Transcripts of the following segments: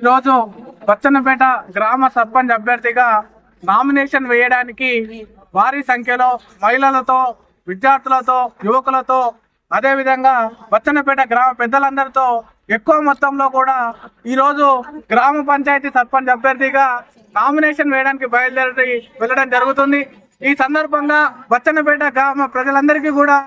ఈరోజు బచ్చన్నపేట గ్రామ సర్పంచ్ అభ్యర్థిగా నామినేషన్ వేయడానికి భారీ సంఖ్యలో మహిళలతో, విద్యార్థులతో, యువకులతో, అదేవిధంగా బచ్చన్నపేట గ్రామ పెద్దలందరితో ఎక్కువ మొత్తంలో కూడా ఈరోజు గ్రామ పంచాయతీ సర్పంచ్ అభ్యర్థిగా నామినేషన్ వేయడానికి బయలుదేరి వెళ్ళడం జరుగుతుంది. ఈ సందర్భంగా బచ్చన్నపేట గ్రామ ప్రజలందరికీ కూడా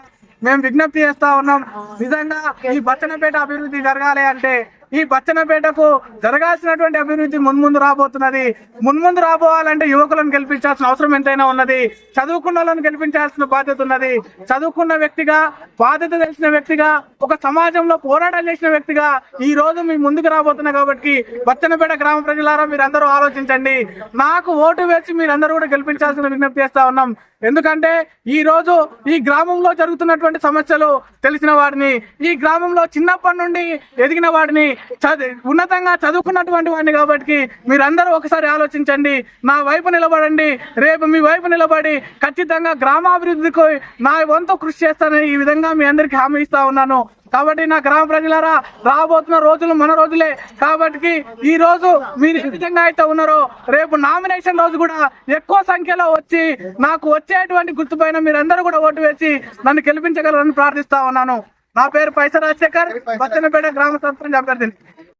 మేము విజ్ఞప్తి చేస్తా ఉన్నాం. నిజంగా ఈ బచ్చన్నపేట అభివృద్ధి జరగాలి అంటే ఈ బచ్చన్నపేటకు జరగాల్సినటువంటి అభివృద్ధి మున్ముందు రాబోతున్నది. మున్ముందు రాబోవాలంటే యువకులను గెలిపించాల్సిన అవసరం ఎంతైనా ఉన్నది. చదువుకున్న వాళ్ళని గెలిపించాల్సిన బాధ్యత ఉన్నది. చదువుకున్న వ్యక్తిగా, బాధ్యత తెలిసిన వ్యక్తిగా, ఒక సమాజంలో పోరాటం చేసిన వ్యక్తిగా ఈ రోజు మీ ముందుకు రాబోతున్నా కాబట్టి బచ్చన్నపేట గ్రామ ప్రజలారా మీరందరూ ఆలోచించండి. నాకు ఓటు వేసి మీరందరూ కూడా గెలిపించాల్సిన విజ్ఞప్తి చేస్తా ఉన్నాం. ఎందుకంటే ఈ రోజు ఈ గ్రామంలో జరుగుతున్నటువంటి సమస్యలు తెలిసిన వాడిని, ఈ గ్రామంలో చిన్నప్పటి నుండి ఎదిగిన వాడిని, ఉన్నతంగా చదువుకున్నటువంటి వాడిని కాబట్టి మీరందరూ ఒకసారి ఆలోచించండి. నా వైపు నిలబడండి. రేపు మీ వైపు నిలబడి ఖచ్చితంగా గ్రామాభివృద్ధికి నా వంతు కృషి చేస్తానని ఈ విధంగా మీ అందరికీ హామీ ఇస్తా ఉన్నాను. కాబట్టి నా గ్రామ ప్రజలారా, రాబోతున్న రోజులు మన రోజులే కాబట్టి ఈ రోజు మీరు ఏ విధంగా అయితే ఉన్నారో రేపు నామినేషన్ రోజు కూడా ఎక్కువ సంఖ్యలో వచ్చి నాకు వచ్చేటువంటి గుర్తుపైన మీరందరూ కూడా ఓటు వేసి నన్ను గెలిపించగలరని ప్రార్థిస్తా ఉన్నాను. నా పేరు పైస రాజశేఖర్, బచ్చన్నపేట గ్రామ సర్పంచ్ అభ్యర్థిని.